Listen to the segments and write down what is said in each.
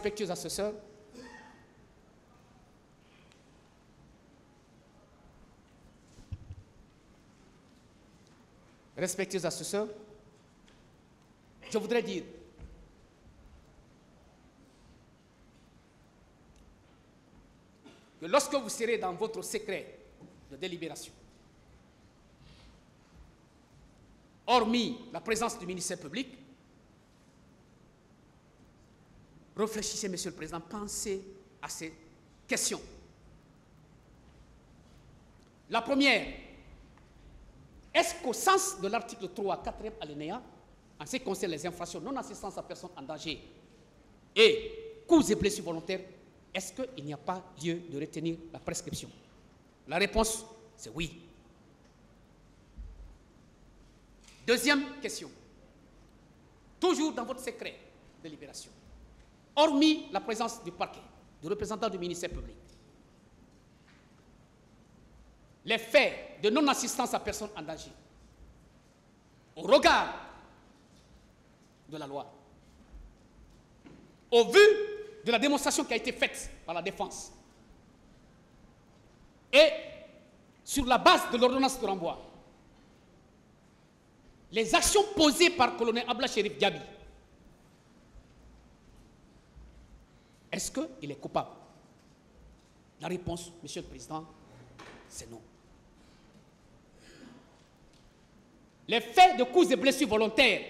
Respectueux assesseurs, respectueux assesseurs, je voudrais dire que lorsque vous serez dans votre secret de délibération, hormis la présence du ministère public, réfléchissez, Monsieur le Président, pensez à ces questions. La première, est-ce qu'au sens de l'article 3, 4e alinéa, en ce qui concerne les infractions non-assistance à personne en danger et coups et blessures volontaires, est-ce qu'il n'y a pas lieu de retenir la prescription? La réponse, c'est oui. Deuxième question. Toujours dans votre secret de délibération, hormis la présence du parquet, du représentant du ministère public, les faits de non-assistance à personne en danger, au regard de la loi, au vu de la démonstration qui a été faite par la défense, et sur la base de l'ordonnance de renvoi, les actions posées par le colonel Abla Chérif Diaby, est-ce qu'il est coupable? La réponse, Monsieur le Président, c'est non. Les faits de coups et blessures volontaires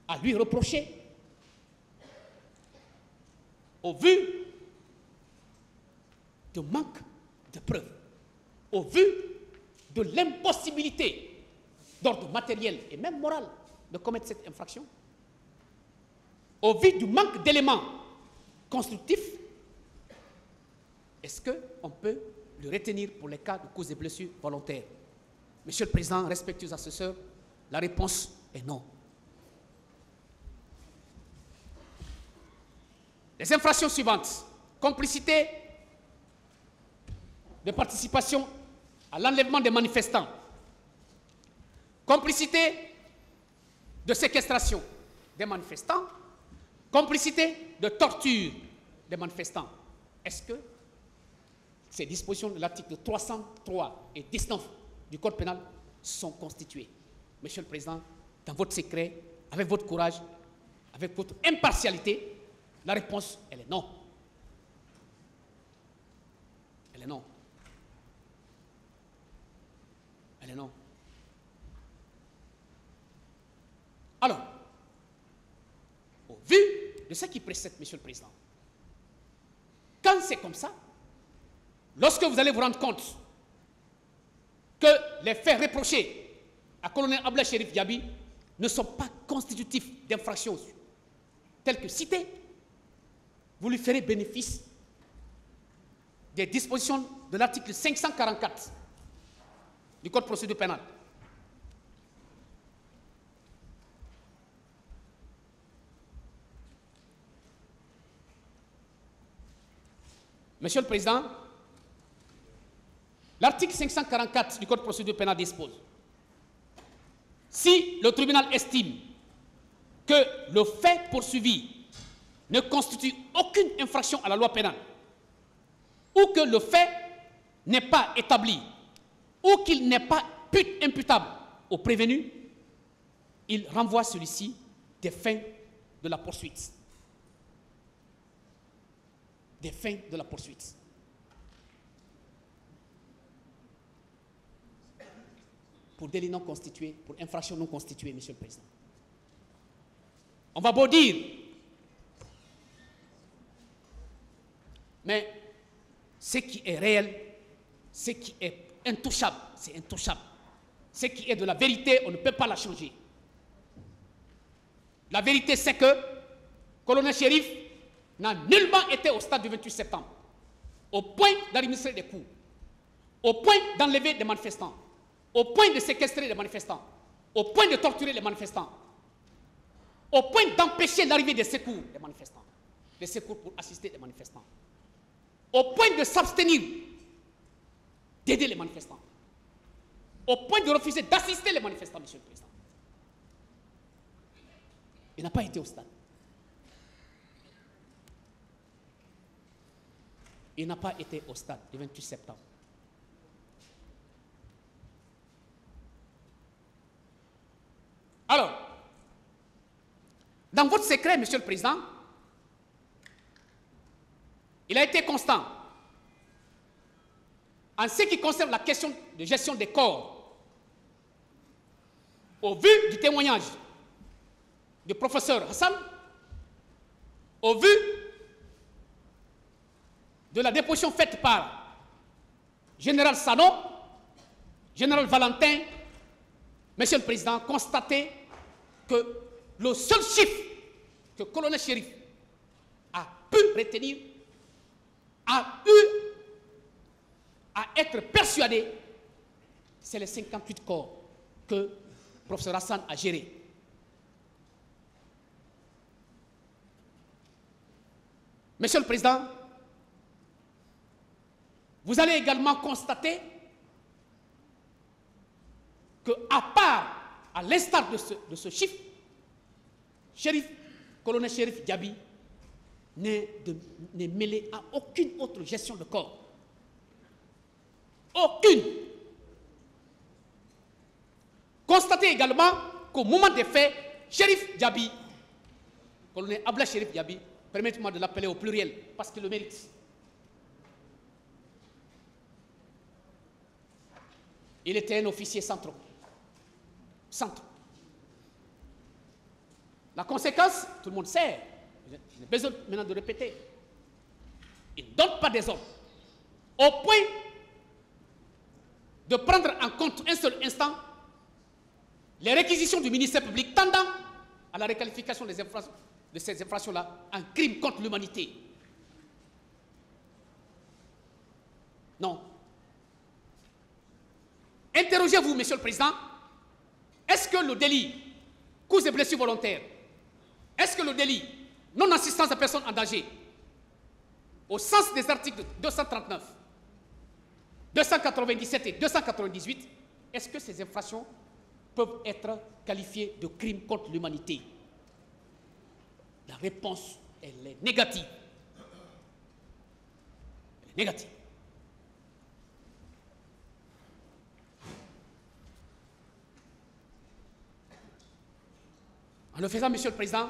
à lui reprocher, au vu du manque de preuves, au vu de l'impossibilité d'ordre matériel et même moral de commettre cette infraction, au vu du manque d'éléments constructifs, est-ce qu'on peut le retenir pour les cas de coups et blessures volontaires? Monsieur le Président, respectueux assesseurs, la réponse est non. Les infractions suivantes: complicité de participation à l'enlèvement des manifestants, complicité de séquestration des manifestants, complicité de torture des manifestants. Est-ce que ces dispositions de l'article 303 et 19 du Code pénal sont constituées? Monsieur le Président, dans votre secret, avec votre courage, avec votre impartialité, la réponse, elle est non. Elle est non. Elle est non. Alors, au vu de ce qui précède, Monsieur le Président, quand c'est comme ça, lorsque vous allez vous rendre compte que les faits reprochés à colonel Abla Chérif Diaby ne sont pas constitutifs d'infractions telles que citées, vous lui ferez bénéfice des dispositions de l'article 544 du Code de procédure pénale. Monsieur le Président, l'article 544 du Code de procédure pénale dispose: si le tribunal estime que le fait poursuivi ne constitue aucune infraction à la loi pénale, ou que le fait n'est pas établi, ou qu'il n'est pas imputable au prévenu, il renvoie celui-ci des fins de la poursuite. Des fins de la poursuite. Pour délit non constitué, pour infraction non constituée, Monsieur le Président. On va beau dire, mais ce qui est réel, ce qui est intouchable, c'est intouchable. Ce qui est de la vérité, on ne peut pas la changer. La vérité, c'est que colonel Chérif n'a nullement été au stade du 28 septembre, au point d'administrer des coups, au point d'enlever des manifestants, au point de séquestrer les manifestants, au point de torturer les manifestants, au point d'empêcher l'arrivée des secours des manifestants, des secours pour assister les manifestants, au point de s'abstenir d'aider les manifestants, au point de refuser d'assister les manifestants, Monsieur le Président. Il n'a pas été au stade. il n'a pas été au stade le 28 septembre. Alors, dans votre secret, Monsieur le Président, il a été constant en ce qui concerne la question de gestion des corps. Au vu du témoignage du professeur Hassan, au vu de la déposition faite par Général Sano, Général Valentin, Monsieur le Président, constatez que le seul chiffre que le colonel Chérif a pu retenir, a eu à être persuadé, c'est les 58 corps que le professeur Hassan a gérés. Monsieur le Président, vous allez également constater que, à part, à l'instar de ce chiffre, colonel Chérif Diaby n'est mêlé à aucune autre gestion de corps. Aucune. Constatez également qu'au moment des faits, Chérif Diaby, colonel Abla Chérif Diaby, permettez-moi de l'appeler au pluriel parce qu'il le mérite. Il était un officier sans trop. La conséquence, tout le monde sait, je n'ai besoin maintenant de répéter. Il ne donne pas des ordres. Au point de prendre en compte un seul instant les réquisitions du ministère public tendant à la requalification de ces infractions-là en crime contre l'humanité. Non. Interrogez-vous, Monsieur le Président, est-ce que le délit coups et blessures volontaires, est-ce que le délit non-assistance à personne en danger, au sens des articles 239, 297 et 298, est-ce que ces infractions peuvent être qualifiées de crimes contre l'humanité? La réponse, elle est négative. Elle est négative. En le faisant, Monsieur le Président,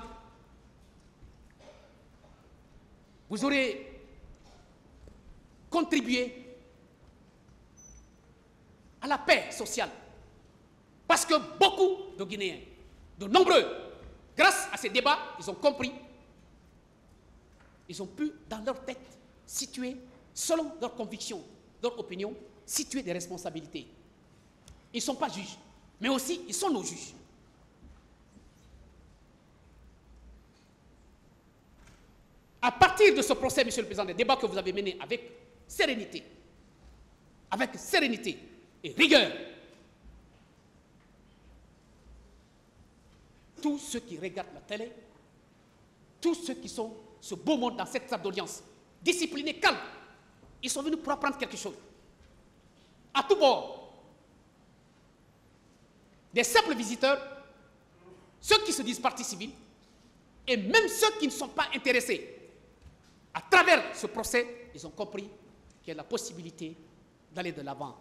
vous aurez contribué à la paix sociale. Parce que beaucoup de Guinéens, de nombreux, grâce à ces débats, ils ont compris, ils ont pu, dans leur tête, situer, selon leurs convictions, leur opinion, situer des responsabilités. Ils ne sont pas juges, mais aussi, ils sont nos juges. À partir de ce procès, Monsieur le Président, des débats que vous avez menés avec sérénité et rigueur, tous ceux qui regardent la télé, tous ceux qui sont ce beau monde dans cette salle d'audience, disciplinés, calmes, ils sont venus pour apprendre quelque chose. À tout bord, des simples visiteurs, ceux qui se disent partie civile, et même ceux qui ne sont pas intéressés. À travers ce procès, ils ont compris qu'il y a la possibilité d'aller de l'avant.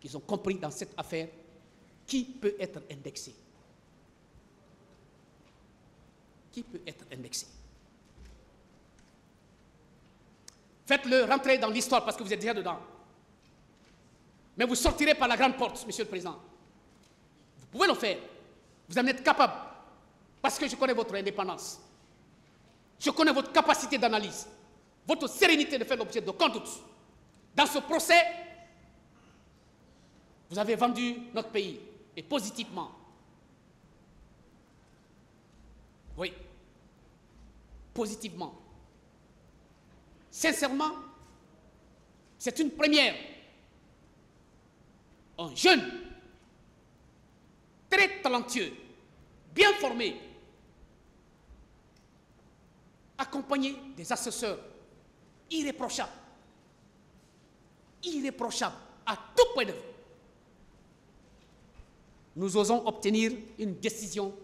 Ils ont compris dans cette affaire qui peut être indexé. Qui peut être indexé. Faites-le rentrer dans l'histoire parce que vous êtes déjà dedans. Mais vous sortirez par la grande porte, Monsieur le Président. Vous pouvez le faire. Vous en êtes capable. Parce que je connais votre indépendance. Je connais votre capacité d'analyse. Votre sérénité de faire l'objet d'aucun doute. Dans ce procès, vous avez vendu notre pays, et positivement. Oui, positivement. Sincèrement, c'est une première. Un jeune, très talentueux, bien formé, accompagné des assesseurs irréprochables, à tout point de vue. Nous osons obtenir une décision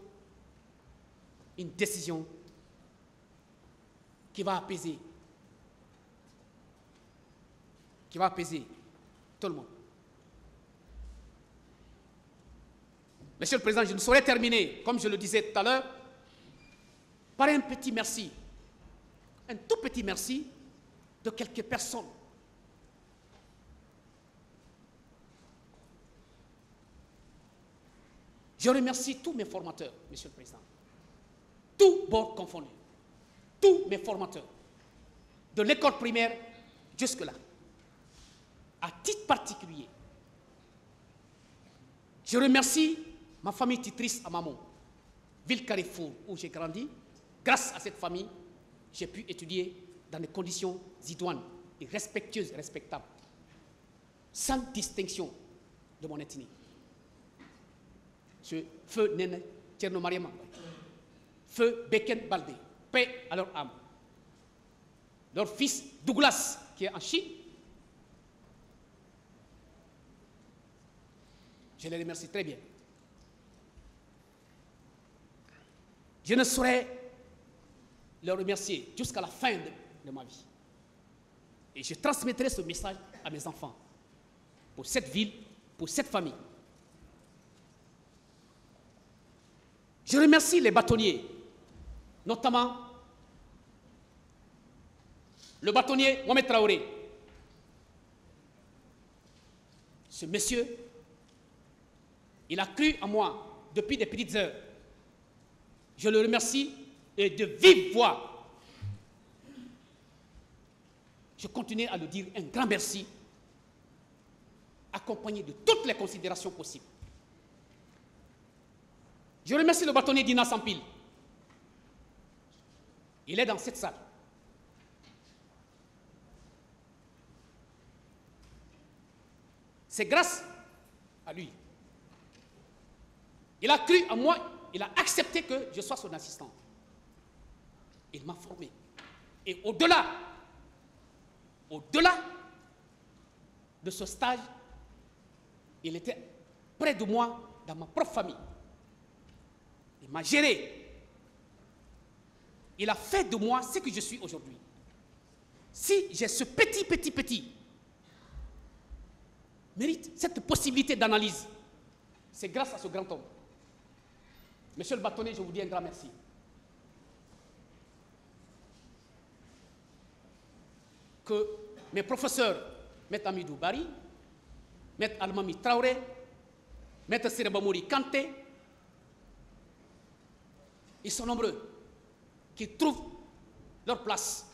qui va apaiser qui va apaiser tout le monde. Monsieur le Président, je ne saurais terminer, comme je le disais tout à l'heure, par un petit merci, un tout petit merci de quelques personnes. Je remercie tous mes formateurs, Monsieur le Président, tous bords confondus, tous mes formateurs, de l'école primaire jusque-là, à titre particulier. Je remercie ma famille titrice à Mamon, ville Carrefour où j'ai grandi. Grâce à cette famille, j'ai pu étudier dans des conditions idoines et respectueuses et respectables, sans distinction de mon ethnie. Ce feu Nene Tcherno Mariama, feu Beken Baldé, paix à leur âme. Leur fils Douglas, qui est en Chine, je les remercie très bien. Je ne saurais leur remercier jusqu'à la fin de ma vie. Et je transmettrai ce message à mes enfants, pour cette ville, pour cette famille. Je remercie les bâtonniers, notamment le bâtonnier Mohamed Traoré. Ce monsieur, il a cru en moi depuis des petites heures. Je le remercie et de vive voix. Je continue à le dire un grand merci, accompagné de toutes les considérations possibles. Je remercie le bâtonnier Dina Sampil. Il est dans cette salle. C'est grâce à lui. Il a cru en moi, il a accepté que je sois son assistant. Il m'a formé. Et au-delà de ce stage, il était près de moi dans ma propre famille. Il m'a géré. Il a fait de moi ce que je suis aujourd'hui. Si j'ai ce petit mérite, cette possibilité d'analyse, c'est grâce à ce grand homme. Monsieur le bâtonnier, je vous dis un grand merci. Que mes professeurs, M. Amidou Bari, M. Almami Traoré, M. Sirebamouri Kanté, ils sont nombreux qui trouvent leur place.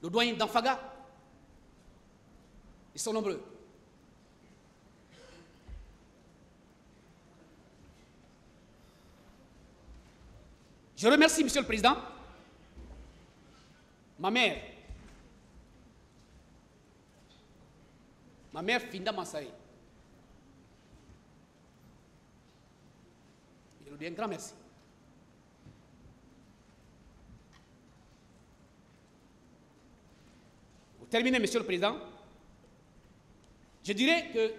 Le doyen d'Anfaga, ils sont nombreux. Je remercie, Monsieur le Président, ma mère Finda Massaï. Je lui dis un grand merci. Pour terminer, Monsieur le Président, je dirais que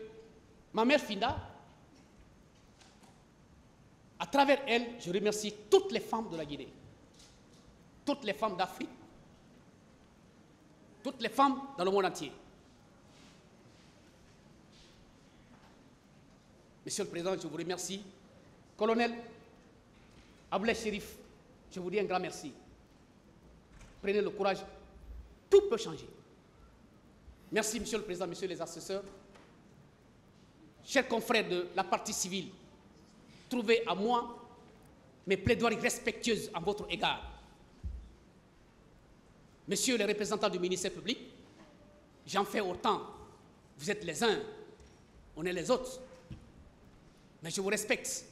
ma mère Finda, à travers elle, je remercie toutes les femmes de la Guinée, toutes les femmes d'Afrique, toutes les femmes dans le monde entier. Monsieur le Président, je vous remercie. Colonel Ablaye Chérif, je vous dis un grand merci. Prenez le courage, tout peut changer. Merci, Monsieur le Président, Messieurs les assesseurs. Chers confrères de la partie civile, trouvez à moi mes plaidoiries respectueuses à votre égard. Messieurs les représentants du ministère public, j'en fais autant. Vous êtes les uns, on est les autres. Mais je vous respecte.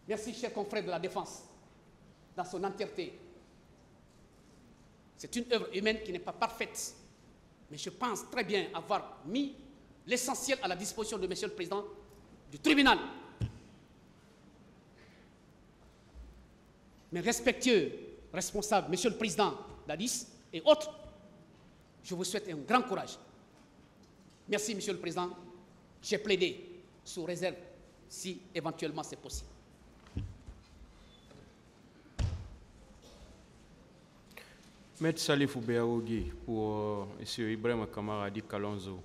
Merci, chers confrères de la défense, dans son entièreté. C'est une œuvre humaine qui n'est pas parfaite, mais je pense très bien avoir mis l'essentiel à la disposition de Monsieur le Président du tribunal. Mes respectueux responsables, Monsieur le Président d'Addis et autres, je vous souhaite un grand courage. Merci, Monsieur le Président. J'ai plaidé sous réserve si éventuellement c'est possible. Maître Salifou Béaougui pour M. Ibrahim Kamaradi Kalonzo.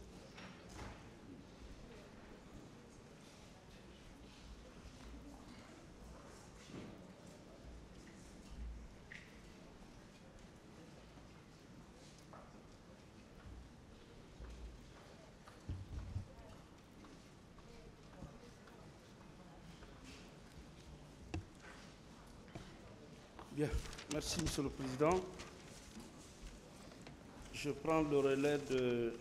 Bien, merci Monsieur le Président. Je prends le relais de